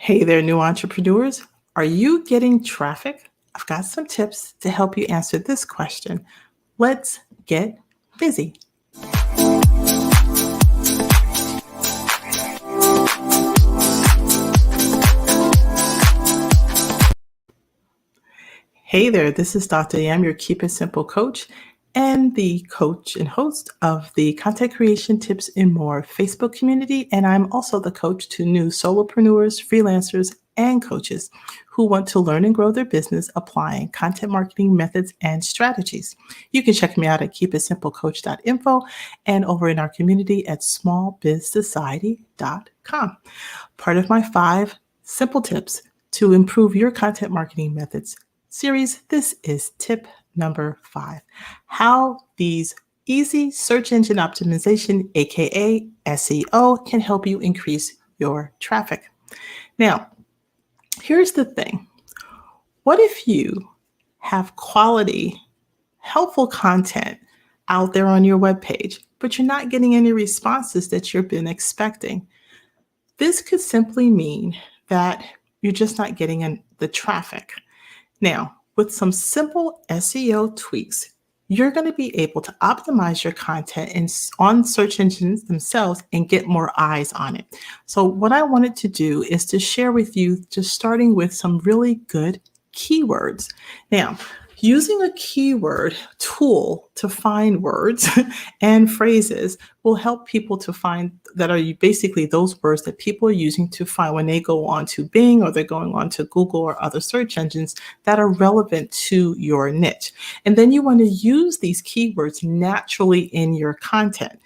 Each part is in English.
Hey there, new entrepreneurs. Are you getting traffic? I've got some tips to help you answer this question. Let's get busy. Hey there, this is Dr. Yam, your Keep It Simple coach and the coach and host of the Content Creation Tips and More Facebook community. And I'm also the coach to new solopreneurs, freelancers, and coaches who want to learn and grow their business applying content marketing methods and strategies. You can check me out at keepitsimplecoach.info and over in our community at smallbizsociety.com. Part of my 5 simple tips to improve your content marketing methods series, this is tip number 5, how these easy search engine optimization, aka SEO, can help you increase your traffic. Now, here's the thing. What if you have quality, helpful content out there on your webpage, but you're not getting any responses that you've been expecting? This could simply mean that you're just not getting the traffic. Now, with some simple SEO tweaks, you're going to be able to optimize your content on search engines themselves and get more eyes on it. So what I wanted to do is to share with you, just starting with some really good keywords. Now, using a keyword tool to find words and phrases will help people to find that are basically those words that people are using to find when they go on to Bing or they're going on to Google or other search engines that are relevant to your niche. And then you want to use these keywords naturally in your content,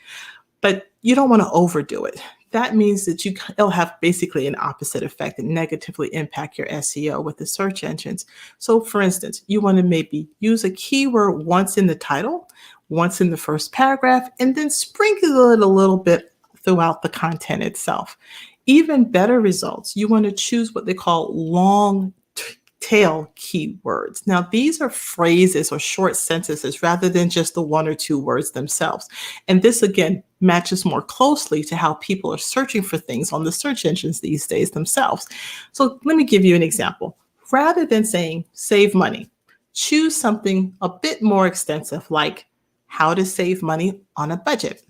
but you don't want to overdo it. That means that it'll have basically an opposite effect and negatively impact your SEO with the search engines. So for instance, you want to maybe use a keyword once in the title, once in the first paragraph, and then sprinkle it a little bit throughout the content itself. Even better results, you want to choose what they call long tail keywords. Now, these are phrases or short sentences rather than just the 1 or 2 words themselves. And this, again, matches more closely to how people are searching for things on the search engines these days themselves. So let me give you an example. Rather than saying save money, choose something a bit more extensive like how to save money on a budget.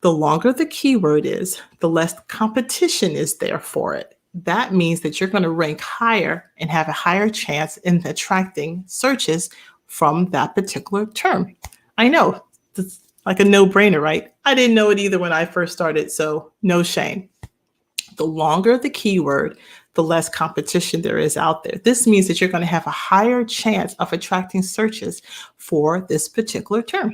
The longer the keyword is, the less competition is there for it. That means that you're going to rank higher and have a higher chance in attracting searches from that particular term. I know, it's like a no-brainer, right? I didn't know it either when I first started, so no shame. The longer the keyword, the less competition there is out there. This means that you're going to have a higher chance of attracting searches for this particular term.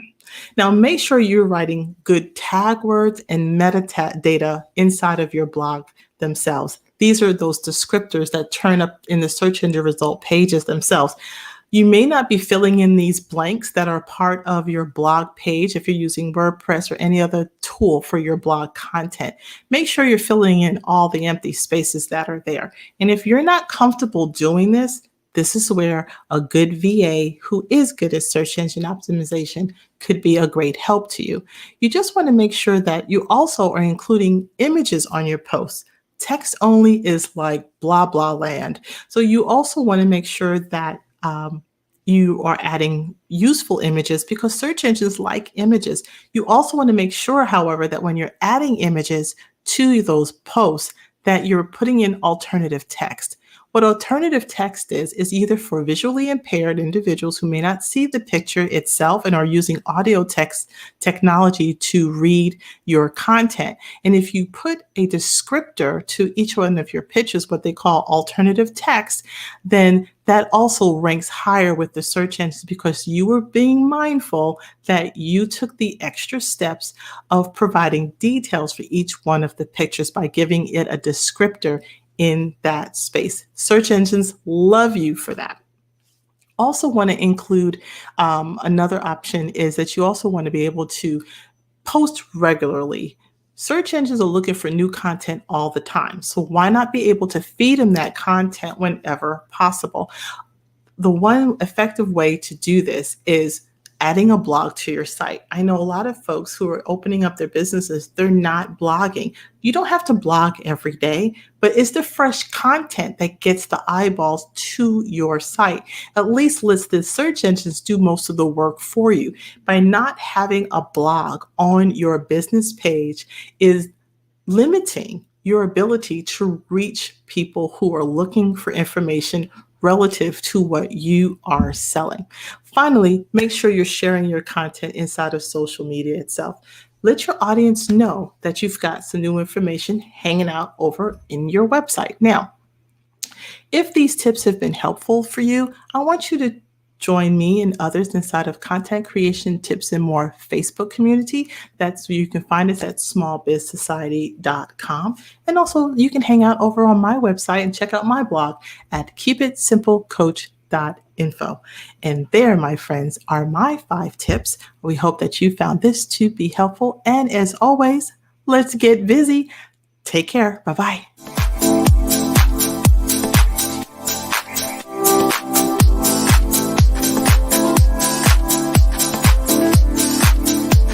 Now, make sure you're writing good tag words and metadata inside of your blog themselves. These are those descriptors that turn up in the search engine result pages themselves. You may not be filling in these blanks that are part of your blog page if you're using WordPress or any other tool for your blog content. Make sure you're filling in all the empty spaces that are there. And if you're not comfortable doing this, this is where a good VA who is good at search engine optimization could be a great help to you. You just want to make sure that you also are including images on your posts. Text only is like blah, blah land. So you also want to make sure that you are adding useful images because search engines like images. You also want to make sure, however, that when you're adding images to those posts, that you're putting in alternative text. What alternative text is either for visually impaired individuals who may not see the picture itself and are using audio text technology to read your content. And if you put a descriptor to each one of your pictures, what they call alternative text, then that also ranks higher with the search engines because you were being mindful that you took the extra steps of providing details for each one of the pictures by giving it a descriptor in that space. Search engines love you for that. Also want to include another option is that you also want to be able to post regularly. Search engines are looking for new content all the time. So why not be able to feed them that content whenever possible? The one effective way to do this is adding a blog to your site. I know a lot of folks who are opening up their businesses, they're not blogging. You don't have to blog every day, but it's the fresh content that gets the eyeballs to your site. At least let the search engines do most of the work for you. By not having a blog on your business page is limiting your ability to reach people who are looking for information relative to what you are selling. Finally, make sure you're sharing your content inside of social media itself. Let your audience know that you've got some new information hanging out over in your website. Now, if these tips have been helpful for you, I want you to join me and others inside of Content Creation Tips and More Facebook community. That's where you can find us at smallbizsociety.com. And also you can hang out over on my website and check out my blog at keepitsimplecoach.info. And there, my friends, are my 5 tips. We hope that you found this to be helpful. And as always, let's get busy. Take care. Bye-bye.